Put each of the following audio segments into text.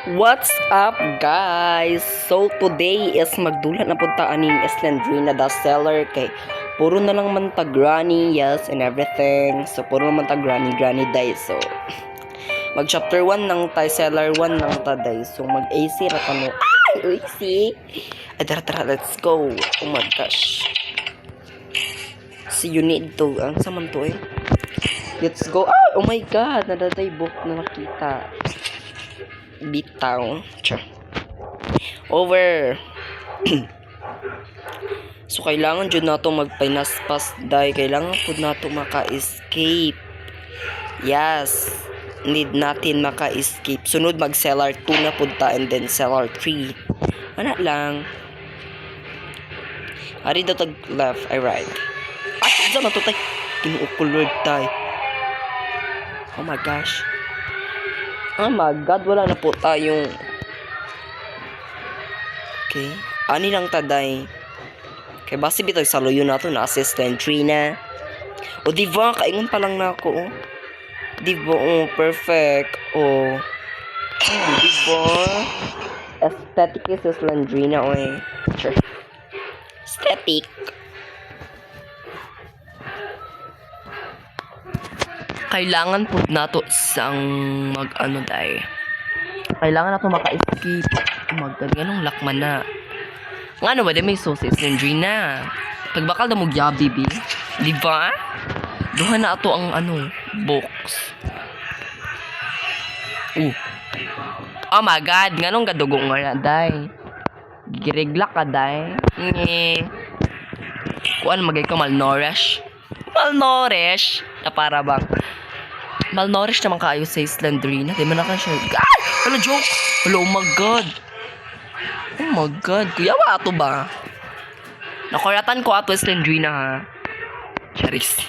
What's up guys? So today is magdulat na punta aning Slendrina the seller kay puro na lang man ta granny, yes, and everything. So puro naman ta granny day. So mag chapter 1 nang tay seller 1 nang ta day. So mag AC ra kamo. Ay, AC. Ay tara, let's go. Oh my gosh. See you need to. Ang saman to eh. Let's go. Ah, oh my god, nadaday book na nakita. Bitaw. Sure. Over. So kailangan jud nato magpinaspas dai, kailangan pud nato maka-escape. Yes. Need natin maka-escape. Sunod mag cellar 2 na pud ta and then cellar 3. Ana lang. Ari daw tag left, I right. Ay, isa na to tay. Tinuukulod tay. Oh my gosh. Oh my god, wala na po tayong. Okay. Ani lang taday. Kay basi bitaw sa luyo nato na assistant Trina. O diba, kaingon pa lang na ako. Oh. Diba, oh, perfect. Oh. Diba? Aesthetic is Landrina, oy. Sure. Aesthetic. Kailangan po nato sang mag-ano dahil. Kailangan nato maka-escape. Ganong lakman na. Nga ano ba, may sauces ng Drina. Pagbakal na mo gyabi, bi. Diba? Duha na ato ang ano, box. Oh my god, nga nung gadugo nga na, day. Girigla ka, day. Kuan magay ka malnourished. Malnourished? Na para bang malnourished naman kaayo sa Slendrina. Di man na ka siya. Ay! Ano joke? Hello, oh my god. Oh my god. Kuya ba ato ba? Nakuratan ko ato Slendrina ha. Charis.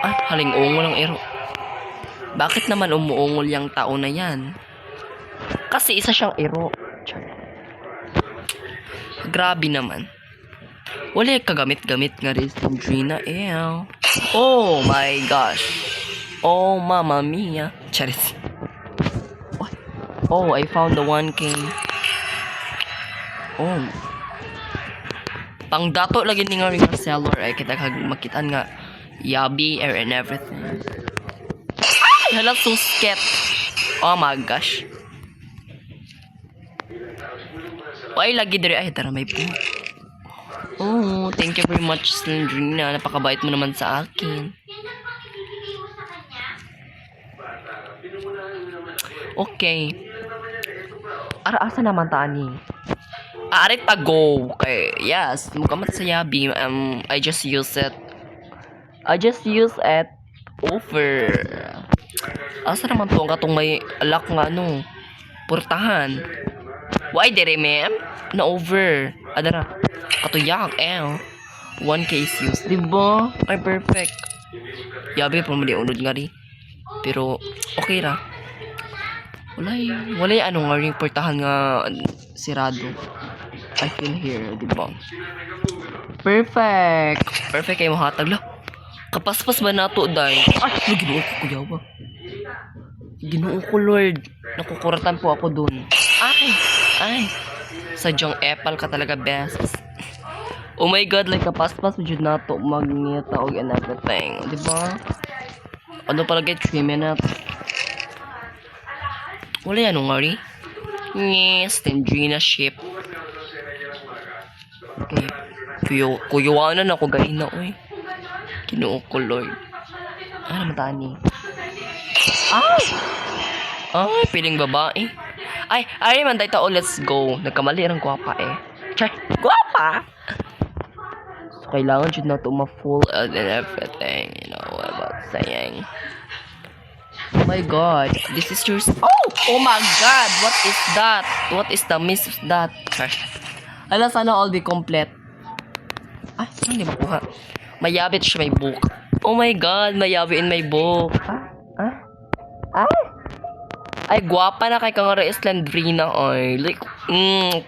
Ay, haling ungol ang ero. Bakit naman umuungol yung tao na yan? Kasi isa siyang ero. Grabe naman. Wala kagamit-gamit nga rin Slendrina. Ew. Oh my gosh. Oh mama mia. Charis. Oh, I found the 1K. Oh. Pang dato lagi ni nga rin ang seller ay kita makitaan nga yabi air and everything. Ay, hala susket. Oh my gosh. Ay, lagi diri ay tara may po. Oh, thank you very much, Slendrina. Napakabait mo naman sa akin. Okay. Asa naman tani? Arit pa go. Okay, yes. Mukamat sa yabi. I just use it. Over. Asa naman to? Ang katong may alak nga ano. Portahan. Why dire, ma'am? Na over. Adara. Katuyak, 1K is used. Diba? Ay, perfect. Yabi, pumuli unod nga rin. Pero, okay ra. Walay ano nga rin portahan nga sirado. I feel here, diba? Perfect. Perfect kayo mahatag lang. Kapaspas ba nato, day? Ay, ginoo ko, kuya ba? Ginoo ko, Lord. Nakukuratan po ako dun. Ay. Sadyang epal ka talaga, best. Oh my god, like kapaspas mo dyan na to magngita og and everything. Diba? Ano pala get 3 minutes? Wala yan nga rin. Yes, Slendrina ship. Okay. Kuyuwanan ako gahin na, oy. Kinuo ko, Lord. Ano naman tani? Ay, piling babae. Ay man, dahil tao, let's go. Nagkamali ang gwapa eh. Chay, gwapa! So, kailangan dyan na ito ma-full and everything. You know what about saying. Oh my god, this is yours. Oh my god, what is that? What is the miss of that? Chay. Ala, sana all be complete. Ay, hindi makuha. Mayabit siya may book. Oh my god, mayabi in my book. Ay, gwapa na kay kang Slendrina, oy. Like,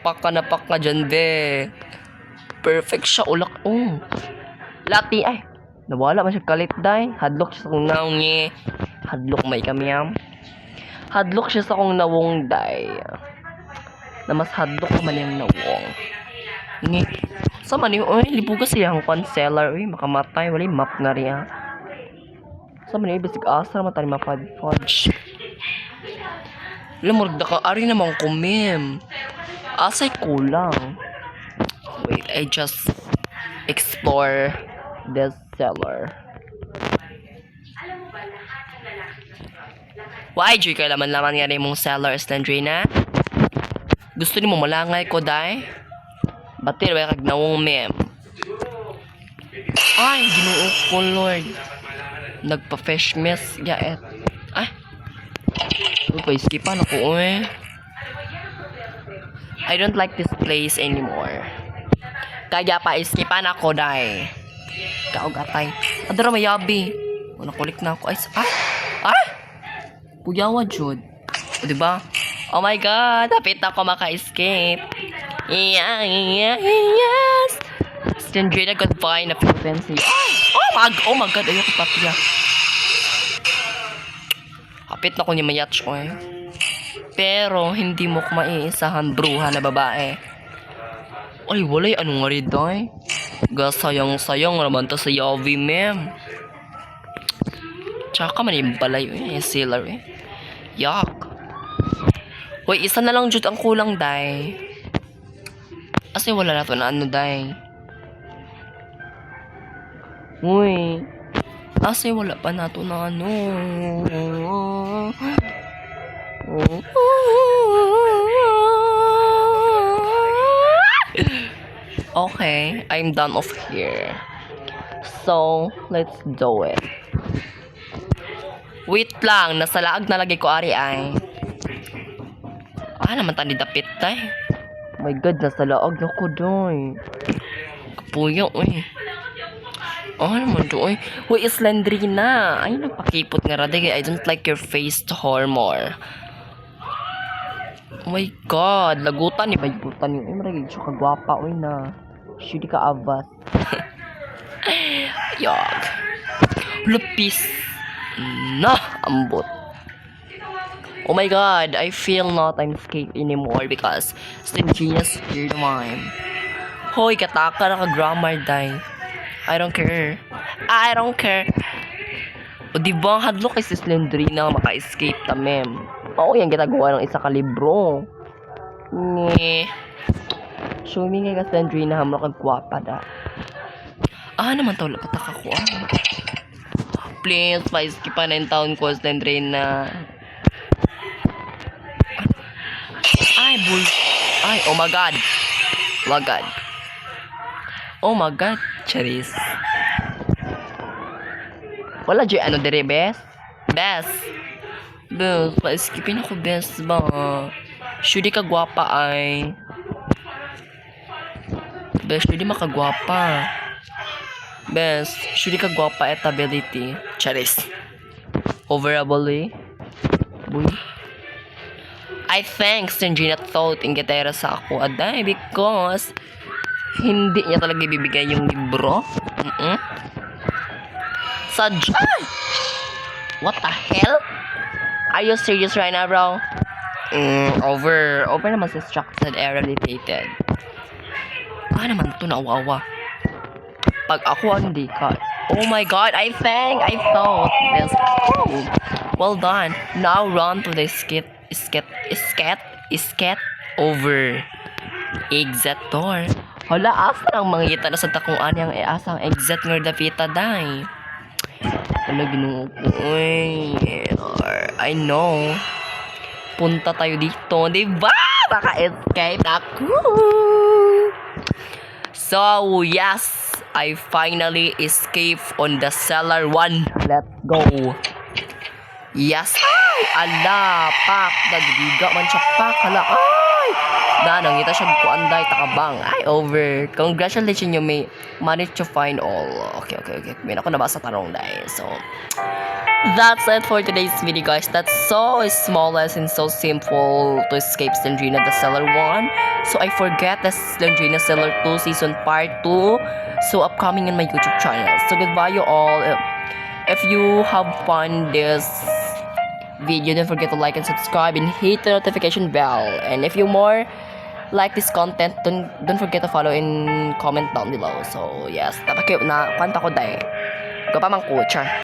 pak na dyan, be. Perfect siya, ulak. Lati, ay. Nawala man siya kalit, day. Hadlok siya sa kong naong, hadlok may kami, Hadlok siya sa akong nawong day. Na mas hadlok man yung nawong. Ni, sa man yung, oy, libuga siya ang concealer, oy, makamatay, wala yung map nga rin, sa man yung, bisig asa naman tayo mapad-fudge. Alam mo, ka, ari naman ko, mem. Asay kulang. Wait, I just explore this seller. Why, Joy, ka laman-laman nga rin mong seller, Slendrina? Gusto ni mo malangay ko, day? Batir, ba kag nawong, mem? Ay, ginoo ko, Lord. Nagpa-fresh mess, yaet. Ay, pa-skipan ako, eh. I don't like this place anymore. Kaya pa-skipan ako, day. Kaugatay. Adara mayabi. O, nakulik na ako. Ay, Puyawa, Jud. O, diba? Oh my God, hapit na ako maka-escape. Yes! Slendrina goodbye na frequency. Oh my God, ayoko patiya. Hapit na ko ni mayatch ko, eh. Pero, hindi mo ko maiisahan bruha na babae. Ay, walay, anong nga rin, day? Gasayang-sayang naman to sa Yavi, ma'am. Tsaka man yung balay, eh. Sailor, eh. Yak. Hoy, isa na lang jud ang kulang, day. Kasi wala na to na ano, day. Uy. Kasi wala pa na to na ano. Okay, I'm done of here. So, let's do it. Wait lang, nasa laag na lagi ko ari ay. Naman tani dapit tay. Oh my God, nasa laag na ko doy. Kapuyo, eh. Naman doy. Uy, Slendrina. Ay, nagpakipot nga radig. I don't like your face to hormor. Oh my God, lagutan ni bayutan yung maragig siya kagwapa, uy na. Shudi ka avat. Yog. Lupis. Na, ambot. Oh my God, I feel not I'm escape anymore because Slendrina's here naman. Hoy, kataka na ka-grammar, day. I don't care. O diba, hadlok kay si Slendrina maka-escape ta, mem. Oo, yan ginagawa ng isa ka libro. Nye. Show me nga ka Slendrina hamlo kag gwapa da. Naman tawla pataka ko. Please, pa-skip pa na yung taon ko, Slendrina. Ay, oh my God. Oh my God, Charis. Wala dyan, ano dire, bes? Bes, pa-skipin ako, bes ba? Shudi ka gwapa ay. Bes, shudi makagwapa. Bes, shudi ka gwapa at ability. Charis. Overably. Boy. I think Slendrina thought in gitera sa ako aday because hindi niya talaga ibibigay yung libro. What the hell? Are you serious right now, bro? Over naman sa structured error related. Naman to naawawa. Pag ako hindi ka. Oh my God, I thought this. Oh, well done. Now run to the skit over exit door. Hala, asa ang mangita na sa takong anyang asang exit nga dapita day. Hala, ginoo ko. I know. Punta tayo dito, diba? Baka-escape ako. So, yes, I finally escaped on the cellar 1. Let's go. Yes. Ala, pak. Nagdiga man siya, pak. Hala, ay. Nangita siya kuanday, takabang. Ay, over. Congratulations, you may manage to find all. Okay. May ako nabasa tarong dahil. So, that's it for today's video, guys. That's so small and so simple to escape Slendrina the Cellar 1. So, I forget the Slendrina Cellar 2 Season Part 2. So, upcoming in my YouTube channel. So, goodbye you all. If you have fun this video, don't forget to like and subscribe and hit the notification bell. And if you more like this content, don't forget to follow and comment down below. So yes, tapakyo na kwanta ko dai. Ko pa mang kucha.